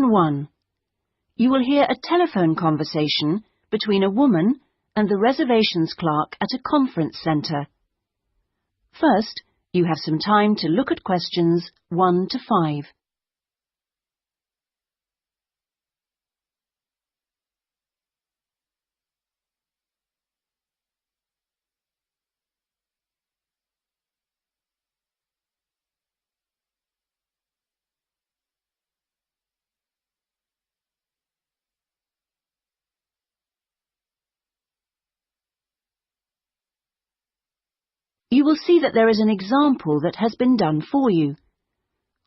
Section 1. You will hear a telephone conversation between a woman and the reservations clerk at a conference centre. First, you have some time to look at questions 1 to 5. You will see that there is an example that has been done for you.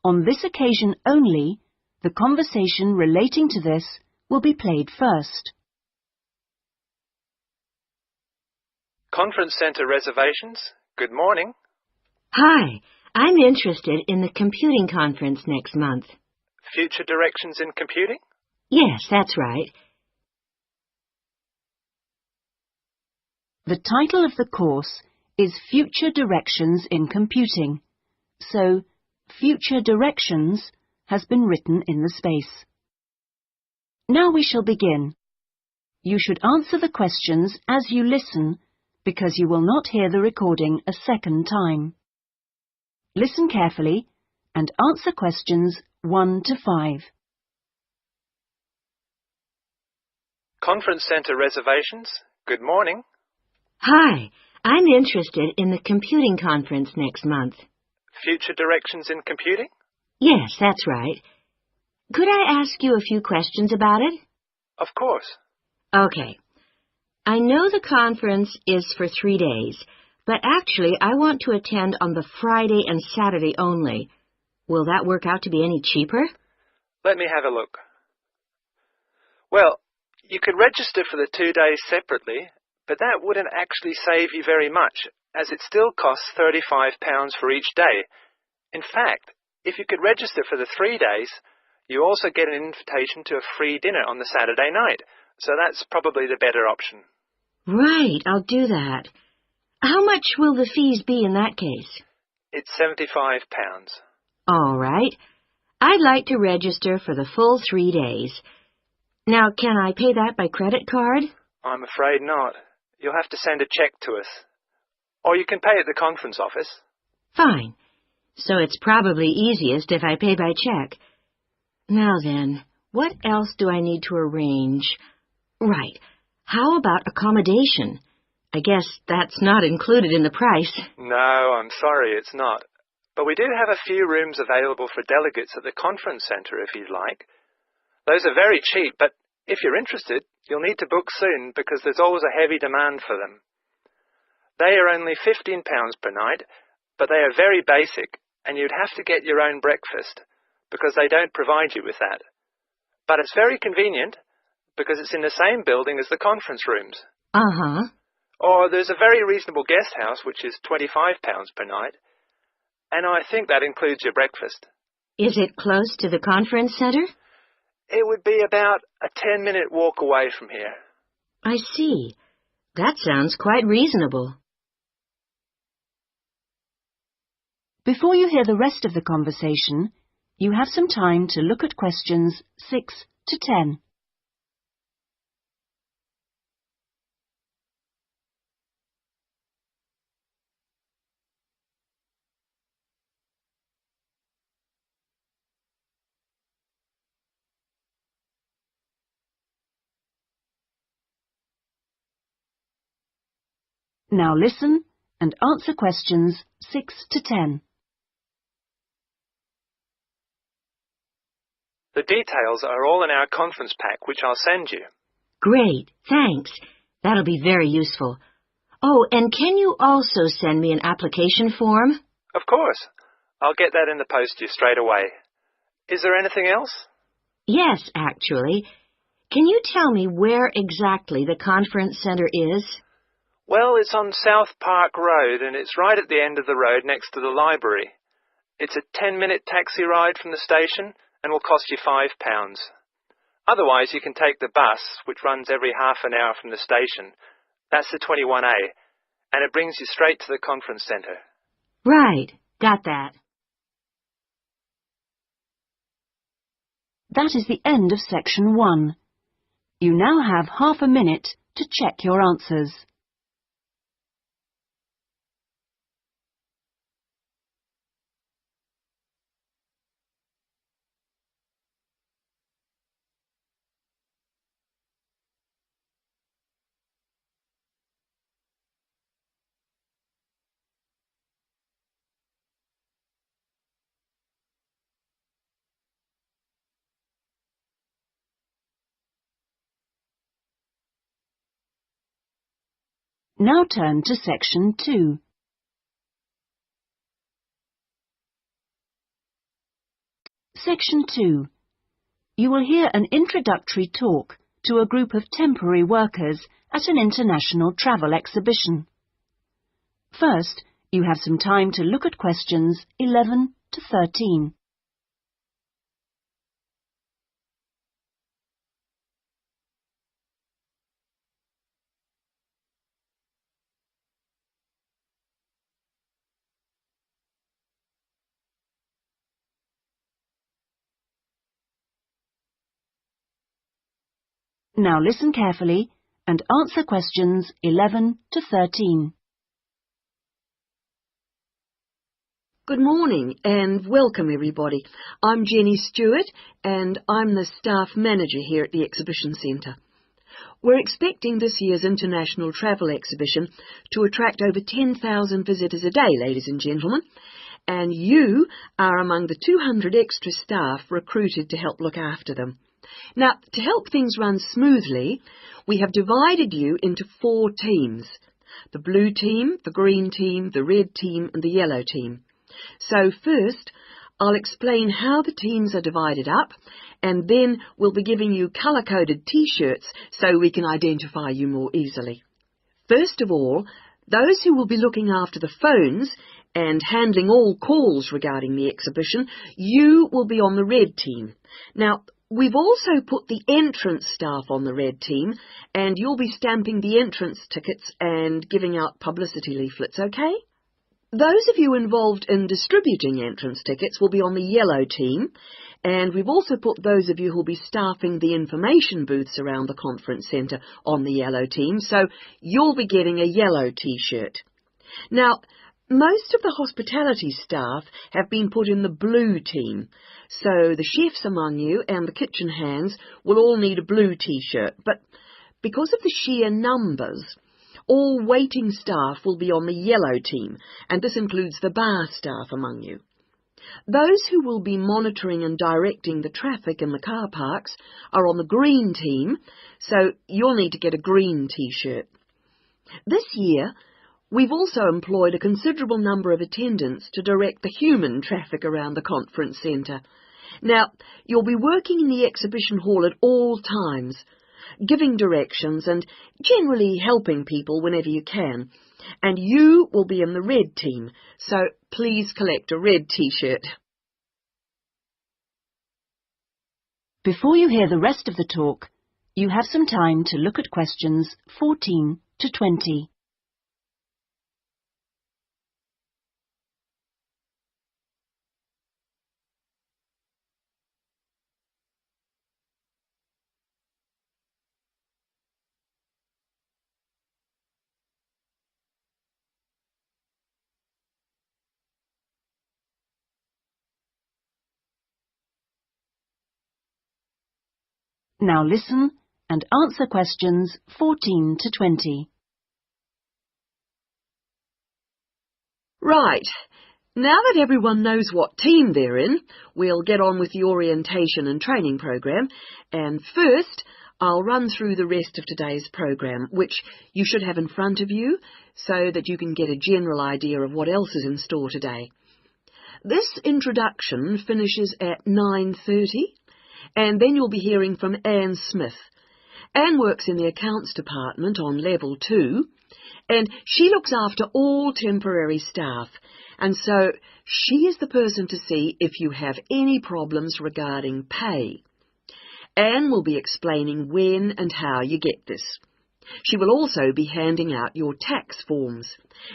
On this occasion only, the conversation relating to this will be played first. Conference centre reservations. Good morning. Hi, I'm interested in the computing conference next month. Future directions in computing? Yes, that's right. The title of the course is Future Directions in Computing, so Future Directions has been written in the space. Now we shall begin. You should answer the questions as you listen, because you will not hear the recording a second time. Listen carefully and answer questions 1 to 5. Conference centre reservations. Good morning. Hi, I'm interested in the computing conference next month. Future directions in computing? Yes, that's right. Could I ask you a few questions about it? Of course. Okay. I know the conference is for 3 days, but actually I want to attend on the Friday and Saturday only. Will that work out to be any cheaper? Let me have a look. Well, you could register for the 2 days separately, but that wouldn't actually save you very much, as it still costs £35 for each day. In fact, if you could register for the 3 days, you also get an invitation to a free dinner on the Saturday night, so that's probably the better option. Right, I'll do that. How much will the fees be in that case? It's £75. All right. I'd like to register for the full 3 days. Now, can I pay that by credit card? I'm afraid not. You'll have to send a cheque to us. Or you can pay at the conference office. Fine. So it's probably easiest if I pay by check. Now then, what else do I need to arrange? Right. How about accommodation? I guess that's not included in the price. No, I'm sorry, it's not. But we do have a few rooms available for delegates at the conference centre if you'd like. Those are very cheap, but if you're interested, you'll need to book soon because there's always a heavy demand for them. They are only £15 per night, but they are very basic, and you'd have to get your own breakfast because they don't provide you with that. But it's very convenient because it's in the same building as the conference rooms. Uh-huh. Or there's a very reasonable guest house, which is £25 per night, and I think that includes your breakfast. Is it close to the conference center? It would be about a 10-minute walk away from here. I see. That sounds quite reasonable. Before you hear the rest of the conversation, you have some time to look at questions 6 to 10. Now listen and answer questions 6 to 10. The details are all in our conference pack, which I'll send you. Great, thanks. That'll be very useful. Oh, and can you also send me an application form? Of course. I'll get that in the post to you straight away. Is there anything else? Yes, actually. Can you tell me where exactly the conference center is? Well, it's on South Park Road, and it's right at the end of the road next to the library. It's a 10-minute taxi ride from the station and will cost you £5. Otherwise, you can take the bus, which runs every half an hour from the station. That's the 21A, and it brings you straight to the conference centre. Right, got that. That is the end of section 1. You now have half a minute to check your answers. Now turn to section 2. Section 2. You will hear an introductory talk to a group of temporary workers at an international travel exhibition. First, you have some time to look at questions 11 to 13. Now listen carefully and answer questions 11 to 13. Good morning and welcome everybody. I'm Jenny Stewart and I'm the staff manager here at the Exhibition Centre. We're expecting this year's International Travel Exhibition to attract over 10,000 visitors a day, ladies and gentlemen, and you are among the 200 extra staff recruited to help look after them. Now, to help things run smoothly, we have divided you into 4 teams: the blue team, the green team, the red team and the yellow team. So first, I'll explain how the teams are divided up, and then we'll be giving you colour-coded T-shirts so we can identify you more easily. First of all, those who will be looking after the phones and handling all calls regarding the exhibition, you will be on the red team. Now, we've also put the entrance staff on the red team, and you'll be stamping the entrance tickets and giving out publicity leaflets, okay? Those of you involved in distributing entrance tickets will be on the yellow team, and we've also put those of you who'll be staffing the information booths around the conference centre on the yellow team, so you'll be getting a yellow T-shirt. Now, most of the hospitality staff have been put in the blue team, so the chefs among you and the kitchen hands will all need a blue T-shirt, but because of the sheer numbers, all waiting staff will be on the yellow team, and this includes the bar staff among you. Those who will be monitoring and directing the traffic in the car parks are on the green team, so you'll need to get a green T-shirt. This year, we've also employed a considerable number of attendants to direct the human traffic around the conference centre. Now, you'll be working in the exhibition hall at all times, giving directions and generally helping people whenever you can. And you will be in the red team, so please collect a red T-shirt. Before you hear the rest of the talk, you have some time to look at questions 14 to 20. Now listen and answer questions 14 to 20. Right. Now that everyone knows what team they're in, we'll get on with the orientation and training program, and first I'll run through the rest of today's program, which you should have in front of you so that you can get a general idea of what else is in store today. This introduction finishes at 9:30, and then you'll be hearing from Anne Smith. Anne works in the accounts department on level 2, and she looks after all temporary staff, and so she is the person to see if you have any problems regarding pay. Anne will be explaining when and how you get this. She will also be handing out your tax forms.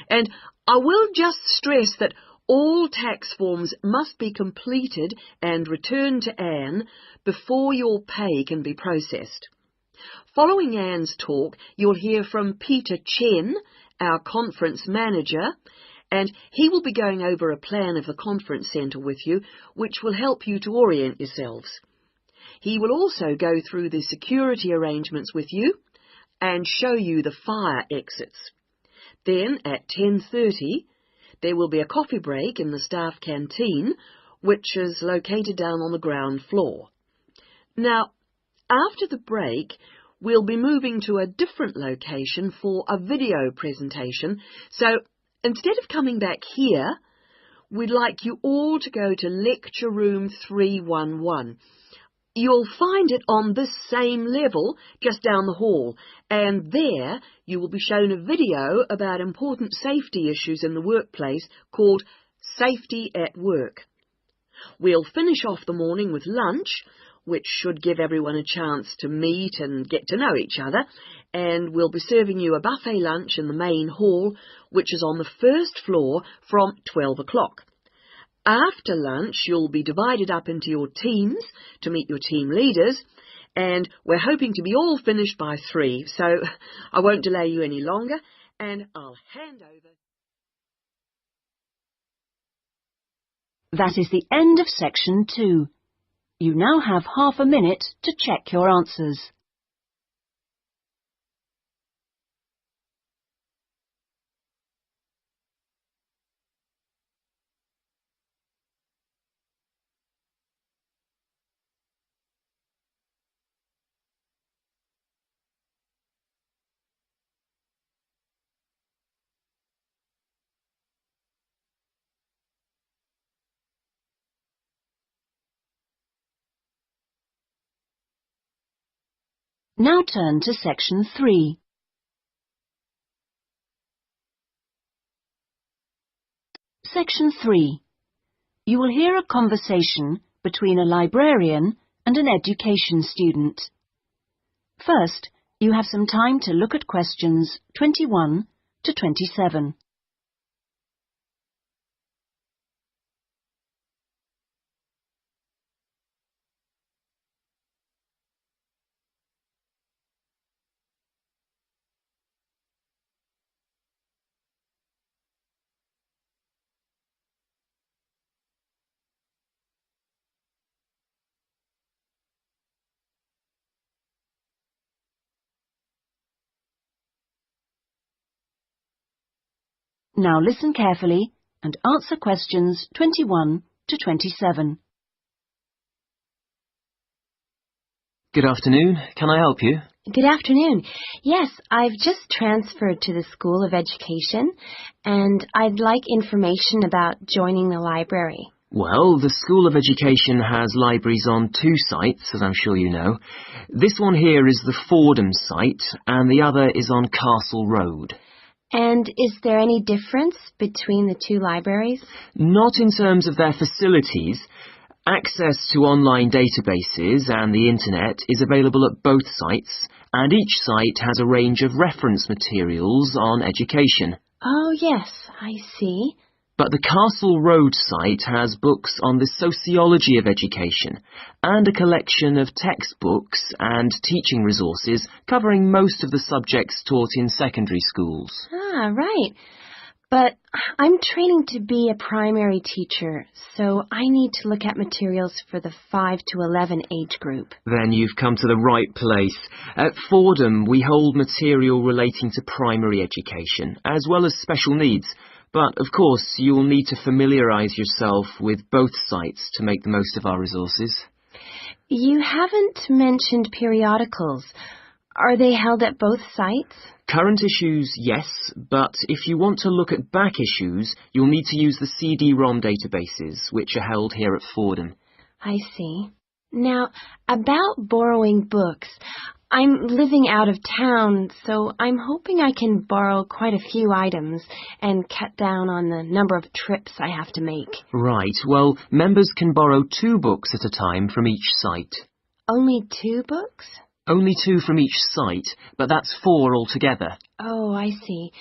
And I will just stress that All tax forms must be completed and returned to Anne before your pay can be processed. Following Anne's talk, you'll hear from Peter Chen, our conference manager, and he will be going over a plan of the conference centre with you, which will help you to orient yourselves. He will also go through the security arrangements with you and show you the fire exits. Then, at 10:30, there will be a coffee break in the staff canteen, which is located down on the ground floor. Now, after the break, we'll be moving to a different location for a video presentation, so instead of coming back here, we'd like you all to go to Lecture Room 311. You'll find it on this same level just down the hall, and there you will be shown a video about important safety issues in the workplace called Safety at Work. We'll finish off the morning with lunch, which should give everyone a chance to meet and get to know each other, and we'll be serving you a buffet lunch in the main hall, which is on the first floor from 12 o'clock. After lunch, you'll be divided up into your teams to meet your team leaders, and we're hoping to be all finished by 3, so I won't delay you any longer, and I'll hand over. That is the end of section 2. You now have half a minute to check your answers. Now turn to section 3. Section 3. You will hear a conversation between a librarian and an education student. First, you have some time to look at questions 21 to 27. Now listen carefully and answer questions 21 to 27. Good afternoon. Can I help you? Good afternoon. Yes, I've just transferred to the School of Education, and I'd like information about joining the library. Well, the School of Education has libraries on 2 sites, as I'm sure you know. This one here is the Fordham site, and the other is on Castle Road. And is there any difference between the 2 libraries? Not in terms of their facilities. Access to online databases and the internet is available at both sites, and each site has a range of reference materials on education. Oh, yes, I see. But the Castle Road site has books on the sociology of education and a collection of textbooks and teaching resources covering most of the subjects taught in secondary schools. Ah, right. But I'm training to be a primary teacher, so I need to look at materials for the 5 to 11 age group. Then you've come to the right place. At Fordham, we hold material relating to primary education, as well as special needs. But, of course, you'll need to familiarise yourself with both sites to make the most of our resources. You haven't mentioned periodicals. Are they held at both sites? Current issues, yes, but if you want to look at back issues, you'll need to use the CD-ROM databases, which are held here at Fordham. I see. Now, about borrowing books, I'm living out of town, so I'm hoping I can borrow quite a few items and cut down on the number of trips I have to make. Right, well, members can borrow 2 books at a time from each site. Only 2 books? Only 2 from each site, but that's 4 altogether. Oh, I see.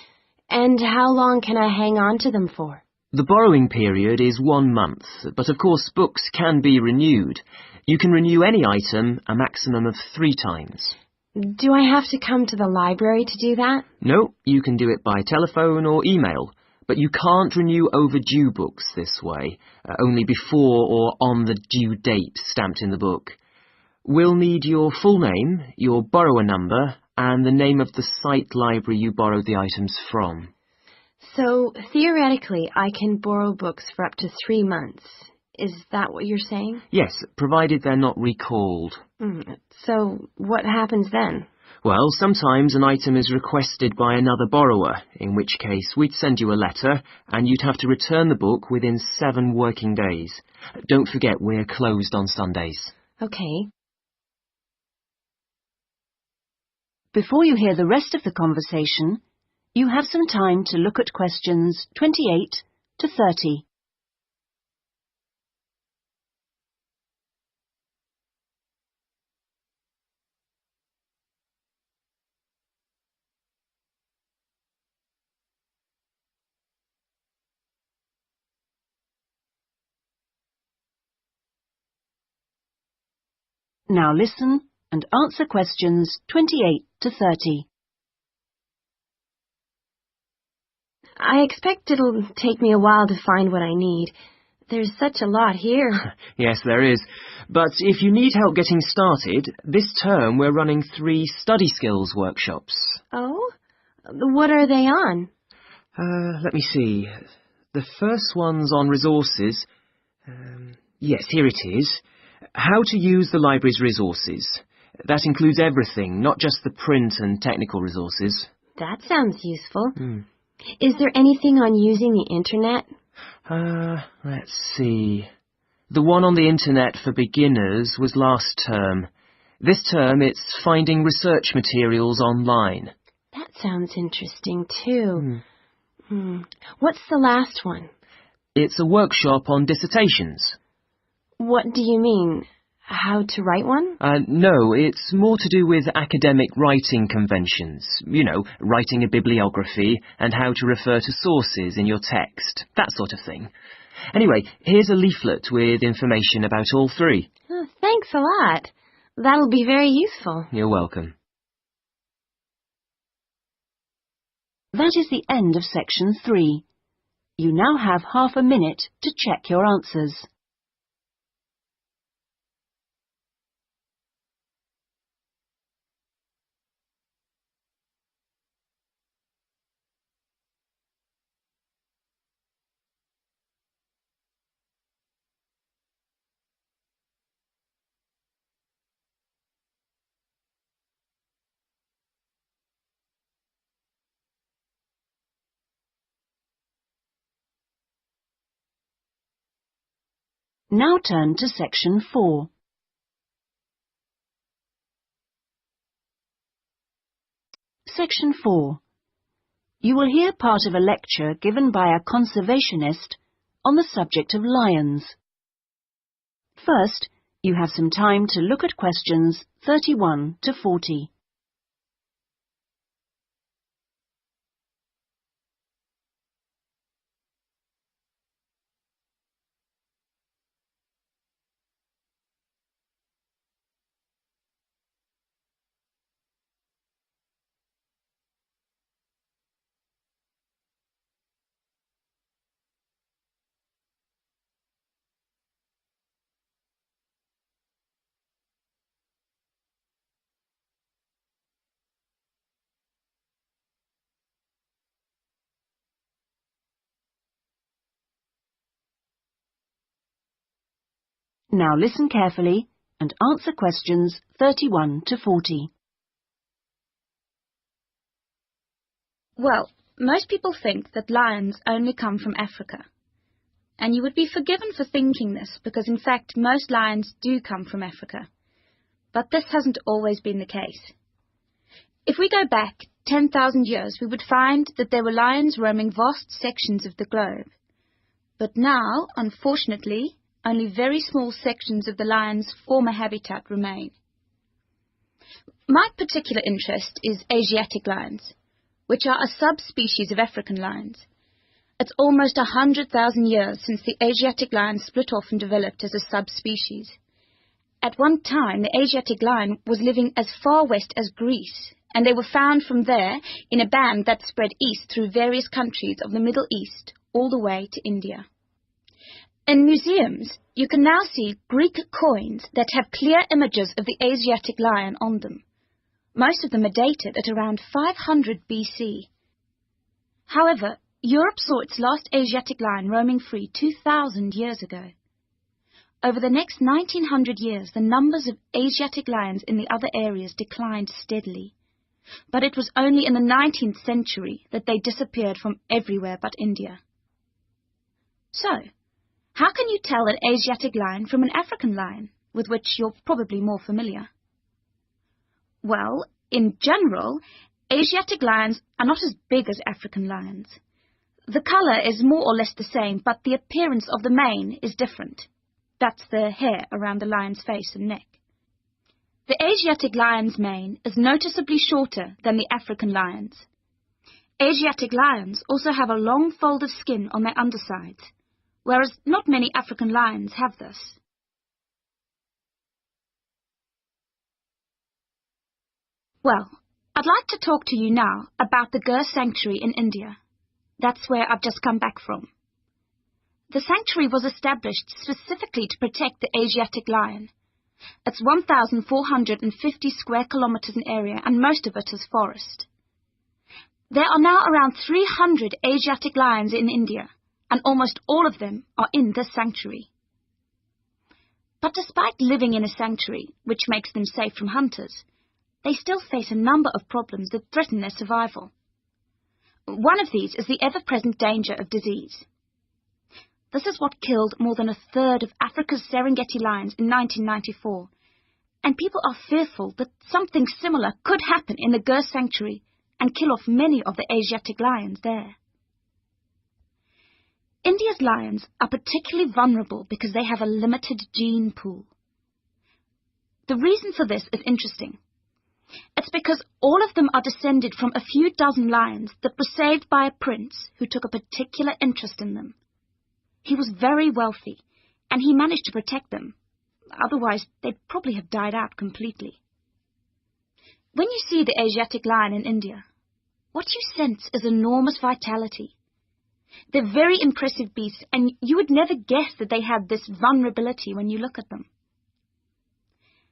And how long can I hang on to them for? The borrowing period is 1 month, but of course books can be renewed. You can renew any item a maximum of 3 times. Do I have to come to the library to do that? No, you can do it by telephone or email, but you can't renew overdue books this way, only before or on the due date stamped in the book. We'll need your full name, your borrower number, and the name of the site library you borrowed the items from. So, theoretically, I can borrow books for up to 3 months. Is that what you're saying? Yes, provided they're not recalled. So, what happens then? Well, sometimes an item is requested by another borrower, in which case we'd send you a letter and you'd have to return the book within 7 working days. Don't forget we're closed on Sundays. Okay. Before you hear the rest of the conversation, you have some time to look at questions 28 to 30. Now listen and answer questions 28 to 30. I expect it'll take me a while to find what I need. There's such a lot here. Yes, there is. But if you need help getting started, this term we're running 3 study skills workshops. Oh? What are they on? Let me see. The first one's on resources. Yes, here it is. How to use the library's resources. That includes everything, not just the print and technical resources. That sounds useful. Is there anything on using the internet? Let's see. The one on the internet for beginners was last term. This term it's finding research materials online. That sounds interesting too. What's the last one? It's a workshop on dissertations. What do you mean? How to write one? No, it's more to do with academic writing conventions. You know, writing a bibliography and how to refer to sources in your text, that sort of thing. Anyway, here's a leaflet with information about all 3. Oh, thanks a lot. That'll be very useful. You're welcome. That is the end of section 3. You now have half a minute to check your answers. Now turn to section 4. Section 4. You will hear part of a lecture given by a conservationist on the subject of lions. First, you have some time to look at questions 31 to 40. Now listen carefully and answer questions 31 to 40. Well, most people think that lions only come from Africa. And you would be forgiven for thinking this, because in fact most lions do come from Africa. But this hasn't always been the case. If we go back 10,000 years, we would find that there were lions roaming vast sections of the globe. But now, unfortunately, only very small sections of the lion's former habitat remain. My particular interest is Asiatic lions, which are a subspecies of African lions, It's almost 100,000 years since the Asiatic lion split off and developed as a subspecies. At one time, the Asiatic lion was living as far west as Greece, and they were found from there in a band that spread east through various countries of the Middle East, all the way to India. In museums, you can now see Greek coins that have clear images of the Asiatic lion on them. Most of them are dated at around 500 BC. However, Europe saw its last Asiatic lion roaming free 2,000 years ago. Over the next 1900 years, the numbers of Asiatic lions in the other areas declined steadily. But it was only in the 19th century that they disappeared from everywhere but India. So, how can you tell an Asiatic lion from an African lion, with which you're probably more familiar? Well, in general, Asiatic lions are not as big as African lions. The colour is more or less the same, but the appearance of the mane is different. That's the hair around the lion's face and neck. The Asiatic lion's mane is noticeably shorter than the African lion's. Asiatic lions also have a long fold of skin on their undersides, whereas not many African lions have this. Well, I'd like to talk to you now about the Gur Sanctuary in India. That's where I've just come back from. The sanctuary was established specifically to protect the Asiatic lion. It's 1,450 square kilometers in area, and most of it is forest. There are now around 300 Asiatic lions in India, and almost all of them are in this sanctuary. But despite living in a sanctuary, which makes them safe from hunters, they still face a number of problems that threaten their survival. One of these is the ever-present danger of disease. This is what killed more than a third of Africa's Serengeti lions in 1994, and people are fearful that something similar could happen in the Gur Sanctuary and kill off many of the Asiatic lions there. India's lions are particularly vulnerable because they have a limited gene pool. The reason for this is interesting. It's because all of them are descended from a few dozen lions that were saved by a prince who took a particular interest in them. He was very wealthy, and he managed to protect them. Otherwise, they'd probably have died out completely. When you see the Asiatic lion in India, what you sense is enormous vitality. They're very impressive beasts, and you would never guess that they had this vulnerability when you look at them.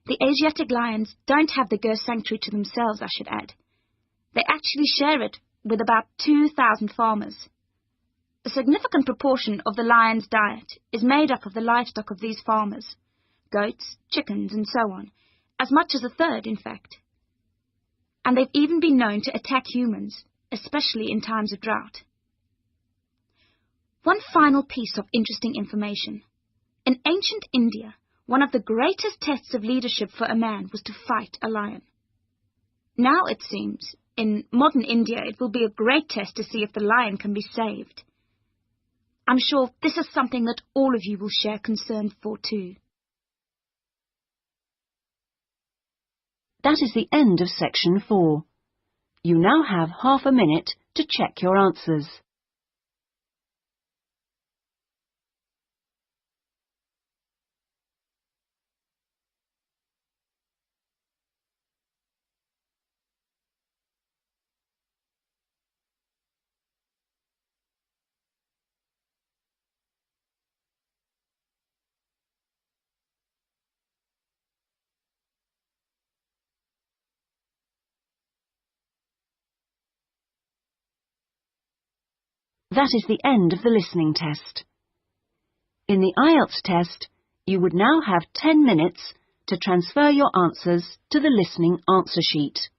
The Asiatic lions don't have the Gur Sanctuary to themselves, I should add. They actually share it with about 2,000 farmers. A significant proportion of the lion's diet is made up of the livestock of these farmers, goats, chickens, and so on, as much as a third, in fact. And they've even been known to attack humans, especially in times of drought. One final piece of interesting information. In ancient India, one of the greatest tests of leadership for a man was to fight a lion. Now, it seems, in modern India, it will be a great test to see if the lion can be saved. I'm sure this is something that all of you will share concern for too. That is the end of section 4. You now have half a minute to check your answers. That is the end of the listening test. In the Ielts test, you would now have 10 minutes to transfer your answers to the listening answer sheet.